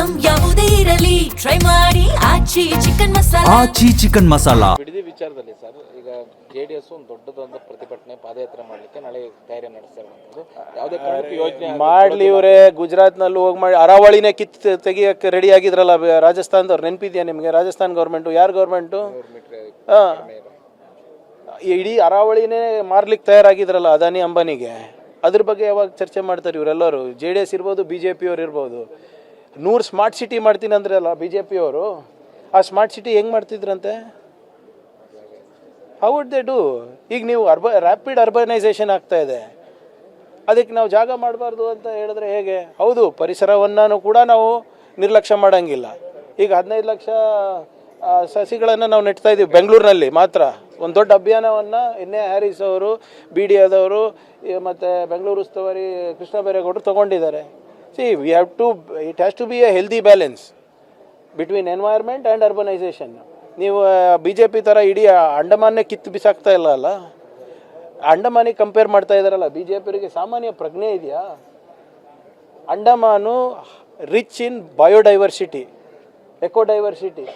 Item ಯಾವುದೇ ಇರಲಿ try ಮಾಡಿ ಆಚಿ ಚಿಕನ್ ಮಸಾಲಾ. ಆಚಿ ಚಿಕನ್ ಮಸಾಲಾ ಬಿಡದಿ ವಿಚಾರದಲ್ಲಿ ಸರ್, ಈಗ ಜೆಡಿಎಸ್ ಒಂದು ದೊಡ್ಡದೊಂದು ಪ್ರತಿಭಟನೆ ಪಾದಯಾತ್ರೆ ಮಾಡಲಿಕ್ಕೆ ನಾಳೆ ತಯಾರಿ ನಡೆಸ್ತಾ ಇರುವಂಥದ್ದು. ಯಾವುದೇ ಕಾರಣಕ್ಕೂ ಯೋಜನೆ ಮಾಡ್ಲಿ ಇವರೇ. ಗುಜರಾತ್ನಲ್ಲಿ ಹೋಗಿ ಮಾಡಿ ಅರಾವಳಿನೇ ಕಿತ್ತು ತೆಗಿಯಕ್ಕೆ ರೆಡಿ ಆಗಿದ್ರಲ್ಲ ರಾಜಸ್ಥಾನದವ್ರು. ನೆನಪಿದ್ಯಾ ನಿಮಗೆ? ರಾಜಸ್ಥಾನ್ ಗೌರ್ಮೆಂಟು ಯಾರು ಗೌರ್ಮೆಂಟು? ಇಡೀ ಅರಾವಳಿನೇ ಮಾರ್ಲಿಕ್ಕೆ ತಯಾರಾಗಿದ್ರಲ್ಲ ಅದಾನಿ ಅಂಬಾನಿಗೆ. ಅದ್ರ ಬಗ್ಗೆ ಯಾವಾಗ ಚರ್ಚೆ ಮಾಡ್ತಾರೆ ಇವರೆಲ್ಲರೂ? JDS ಇರ್ಬೋದು, BJP ಅವ್ರು ಇರ್ಬೋದು. 100 ಸ್ಮಾರ್ಟ್ ಸಿಟಿ ಮಾಡ್ತೀನಿ ಅಂದ್ರಲ್ಲ BJP ಅವರು. ಆ ಸ್ಮಾರ್ಟ್ ಸಿಟಿ ಹೆಂಗೆ ಮಾಡ್ತಿದ್ರಂತೆ? How would they do? ಈಗ ನೀವು ರ್ಯಾಪಿಡ್ ಅರ್ಬನೈಸೇಷನ್ ಆಗ್ತಾ ಇದೆ, ಅದಕ್ಕೆ ನಾವು ಜಾಗ ಮಾಡಬಾರ್ದು ಅಂತ ಹೇಳಿದ್ರೆ ಹೇಗೆ? ಹೌದು, ಪರಿಸರವನ್ನು ಕೂಡ ನಾವು ನಿರ್ಲಕ್ಷ್ಯ ಮಾಡೋಂಗಿಲ್ಲ. ಈಗ 15 ಲಕ್ಷ ಸಸಿಗಳನ್ನು ನಾವು ನೆಡ್ತಾ ಇದ್ದೀವಿ ಬೆಂಗಳೂರಿನಲ್ಲಿ ಮಾತ್ರ. ಒಂದು ದೊಡ್ಡ ಅಭಿಯಾನವನ್ನು NA ಹ್ಯಾರಿಸ್ ಅವರು, BDAದವರು ಮತ್ತು ಬೆಂಗಳೂರು ಉಸ್ತುವಾರಿ ಕೃಷ್ಣ ಬೈರೇಗೌಡರು ತೊಗೊಂಡಿದ್ದಾರೆ. It has to be a healthy balance between environment and urbanisation. ನೀವು BJP ಥರ ಇಡೀ ಅಂಡಮಾನ್ನೇ ಕಿತ್ತು ಬಿಸಾಕ್ತಾ ಇಲ್ಲ ಅಲ್ಲ. ಅಂಡಮಾನಿಗೆ ಕಂಪೇರ್ ಮಾಡ್ತಾ ಇದ್ದಾರಲ್ಲ BJPಯವರಿಗೆ. ಸಾಮಾನ್ಯ ಪ್ರಜ್ಞೆ ಇದೆಯಾ? ಅಂಡಮಾನು ರಿಚ್ ಇನ್ ಬಯೋಡೈವರ್ಸಿಟಿ, ಎಕೋಡೈವರ್ಸಿಟಿ.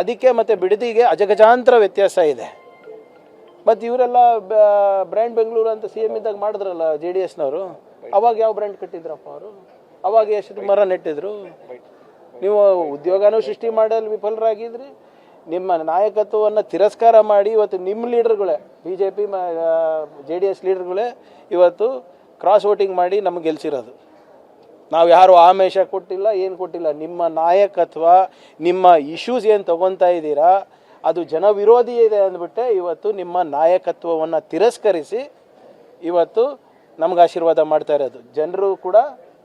ಅದಕ್ಕೆ ಮತ್ತು ಬಿಡದಿಗೆ ಅಜಗಜಾಂತರ ವ್ಯತ್ಯಾಸ ಇದೆ. ಮತ್ತು ಇವರೆಲ್ಲ ಬ್ರ್ಯಾಂಡ್ ಬೆಂಗಳೂರು ಅಂತ CM ಇದ್ದಾಗ ಮಾಡಿದ್ರಲ್ಲ JDSನವರು. ಅವಾಗ ಯಾವ ಬ್ರ್ಯಾಂಡ್ ಕಟ್ಟಿದ್ರಪ್ಪ ಅವರು? ಅವಾಗ ಎಷ್ಟು ಮರ ನೆಟ್ಟಿದ್ರು? ನೀವು ಉದ್ಯೋಗನೂ ಸೃಷ್ಟಿ ಮಾಡಲು ವಿಫಲರಾಗಿದ್ರಿ. ನಿಮ್ಮ ನಾಯಕತ್ವವನ್ನು ತಿರಸ್ಕಾರ ಮಾಡಿ ಇವತ್ತು ನಿಮ್ಮ ಲೀಡರ್ಗಳೇ, BJP JDS ಲೀಡರ್ಗಳೇ ಇವತ್ತು ಕ್ರಾಸ್ ವೋಟಿಂಗ್ ಮಾಡಿ ನಮಗೆ ಗೆಲ್ಸಿರೋದು. ನಾವು ಯಾರು ಆಮೇಶ ಕೊಟ್ಟಿಲ್ಲ, ಏನು ಕೊಟ್ಟಿಲ್ಲ. ನಿಮ್ಮ ನಾಯಕತ್ವ, ನಿಮ್ಮ ಇಶ್ಯೂಸ್ ಏನು ತೊಗೊತಾ ಇದ್ದೀರಾ ಅದು ಜನವಿರೋಧಿ ಇದೆ ಅಂದ್ಬಿಟ್ಟೆ ಇವತ್ತು ನಿಮ್ಮ ನಾಯಕತ್ವವನ್ನು ತಿರಸ್ಕರಿಸಿ ಇವತ್ತು ನಮ್ಗೆ ಆಶೀರ್ವಾದ ಮಾಡ್ತಾ ಇರೋದು ಜನರು ಕೂಡ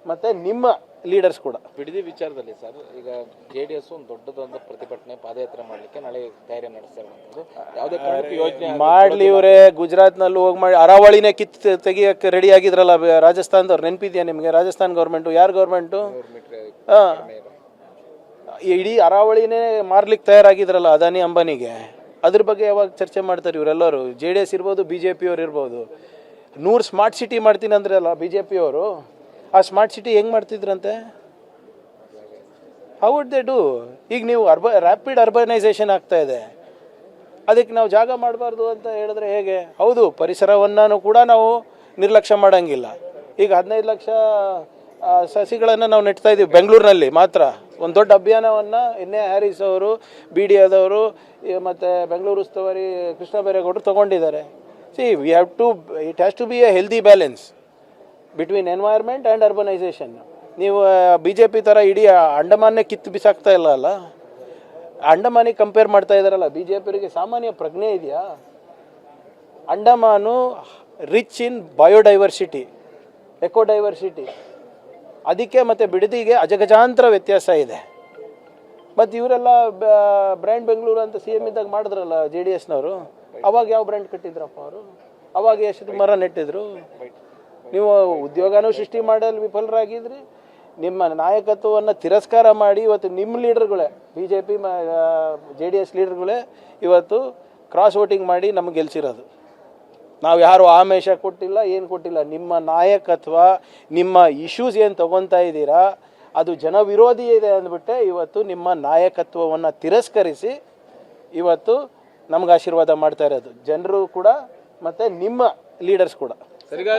ಮತ್ತು ನಿಮ್ಮ ಲೀಡರ್ಸ್ ಕೂಡ. ಬಿಡದಿ ವಿಚಾರದಲ್ಲಿ ಸರ್, ಈಗ JDS ಒಂದು ದೊಡ್ಡದೊಂದು ಪ್ರತಿಭಟನೆ ಪಾದಯಾತ್ರೆ ಮಾಡಲಿಕ್ಕೆ ನಾಳೆ ತಯಾರಿ ನಡೆಸ್ತಾ ಇರುವಂಥದ್ದು. ಯಾವುದೇ ಕಾರಣಕ್ಕೂ ಯೋಜನೆ ಮಾಡ್ಲಿ ಇವರೇ. ಗುಜರಾತ್ನಲ್ಲಿ ಹೋಗಿ ಮಾಡಿ ಅರಾವಳಿನೇ ಕಿತ್ತು ತೆಗಿಯಕ್ಕೆ ರೆಡಿ ಆಗಿದ್ರಲ್ಲ ರಾಜಸ್ಥಾನದವ್ರು. ನೆನಪಿದ್ಯಾ ನಿಮಗೆ? ರಾಜಸ್ಥಾನ್ ಗೌರ್ಮೆಂಟು ಯಾರು ಗೌರ್ಮೆಂಟು? ಇಡೀ ಅರಾವಳಿನೇ ಮಾರ್ಲಿಕ್ಕೆ ತಯಾರಾಗಿದ್ರಲ್ಲ ಅದಾನಿ ಅಂಬಾನಿಗೆ. ಅದ್ರ ಬಗ್ಗೆ ಯಾವಾಗ ಚರ್ಚೆ ಮಾಡ್ತಾರೆ ಇವರೆಲ್ಲರೂ? JDS ಇರ್ಬೋದು, BJP ಅವ್ರು ಇರ್ಬೋದು. 100 ಸ್ಮಾರ್ಟ್ ಸಿಟಿ ಮಾಡ್ತೀನಿ ಅಂದ್ರಲ್ಲ BJP ಅವರು. ಆ ಸ್ಮಾರ್ಟ್ ಸಿಟಿ ಹೆಂಗೆ ಮಾಡ್ತಿದ್ರಂತೆ? How would they do? ಈಗ ನೀವು ರ್ಯಾಪಿಡ್ ಅರ್ಬನೈಸೇಷನ್ ಆಗ್ತಾ ಇದೆ, ಅದಕ್ಕೆ ನಾವು ಜಾಗ ಮಾಡಬಾರ್ದು ಅಂತ ಹೇಳಿದ್ರೆ ಹೇಗೆ? ಹೌದು, ಪರಿಸರವನ್ನು ಕೂಡ ನಾವು ನಿರ್ಲಕ್ಷ್ಯ ಮಾಡೋಂಗಿಲ್ಲ. ಈಗ 15 ಲಕ್ಷ ಸಸಿಗಳನ್ನು ನಾವು ನೆಡ್ತಾ ಇದ್ದೀವಿ ಬೆಂಗಳೂರಿನಲ್ಲಿ ಮಾತ್ರ. ಒಂದು ದೊಡ್ಡ ಅಭಿಯಾನವನ್ನು NA ಹ್ಯಾರಿಸ್ ಅವರು, BDAದವರು ಮತ್ತು ಬೆಂಗಳೂರು ಉಸ್ತುವಾರಿ ಕೃಷ್ಣ ಬೈರೇಗೌಡರು ತೊಗೊಂಡಿದ್ದಾರೆ. It has to be a healthy balance between environment and urbanisation. ನೀವು BJP ಥರ ಇಡೀ ಅಂಡಮಾನ್ನೇ ಕಿತ್ತು ಬಿಸಾಕ್ತಾ ಇಲ್ಲ ಅಲ್ಲ. ಅಂಡಮಾನಿಗೆ ಕಂಪೇರ್ ಮಾಡ್ತಾ ಇದ್ದಾರಲ್ಲ BJPಯವರಿಗೆ. ಸಾಮಾನ್ಯ ಪ್ರಜ್ಞೆ ಇದೆಯಾ? ಅಂಡಮಾನು ರಿಚ್ ಇನ್ ಬಯೋಡೈವರ್ಸಿಟಿ, ಎಕೋಡೈವರ್ಸಿಟಿ. ಅದಕ್ಕೆ ಮತ್ತು ಬಿಡದಿಗೆ ಅಜಗಜಾಂತರ ವ್ಯತ್ಯಾಸ ಇದೆ. ಮತ್ತು ಇವರೆಲ್ಲ ಬ್ರ್ಯಾಂಡ್ ಬೆಂಗಳೂರು ಅಂತ CM ಇದ್ದಾಗ ಮಾಡಿದ್ರಲ್ಲ JDSನವರು. ಅವಾಗ ಯಾವ ಬ್ರ್ಯಾಂಡ್ ಕಟ್ಟಿದ್ರಪ್ಪ ಅವರು? ಅವಾಗ ಎಷ್ಟು ಮರ ನೆಟ್ಟಿದ್ರು? ನೀವು ಉದ್ಯೋಗನೂ ಸೃಷ್ಟಿ ಮಾಡಲು ವಿಫಲರಾಗಿದ್ರಿ. ನಿಮ್ಮ ನಾಯಕತ್ವವನ್ನು ತಿರಸ್ಕಾರ ಮಾಡಿ ಇವತ್ತು ನಿಮ್ಮ ಲೀಡರ್ಗಳೇ, BJP JDS ಲೀಡರ್ಗಳೇ ಇವತ್ತು ಕ್ರಾಸ್ ವೋಟಿಂಗ್ ಮಾಡಿ ನಮಗೆ ಗೆಲ್ಸಿರೋದು. ನಾವು ಯಾರು ಆಮೇಶ ಕೊಟ್ಟಿಲ್ಲ, ಏನು ಕೊಟ್ಟಿಲ್ಲ. ನಿಮ್ಮ ನಾಯಕತ್ವ, ನಿಮ್ಮ ಇಶ್ಯೂಸ್ ಏನು ತೊಗೊತಾ ಇದ್ದೀರಾ ಅದು ಜನವಿರೋಧಿ ಇದೆ ಅಂದ್ಬಿಟ್ಟೆ ಇವತ್ತು ನಿಮ್ಮ ನಾಯಕತ್ವವನ್ನು ತಿರಸ್ಕರಿಸಿ ಇವತ್ತು ನಮ್ಗೆ ಆಶೀರ್ವಾದ ಮಾಡ್ತಾ ಇರೋದು ಜನರು ಕೂಡ ಮತ್ತು ನಿಮ್ಮ ಲೀಡರ್ಸ್ ಕೂಡ. ಸರಿಗ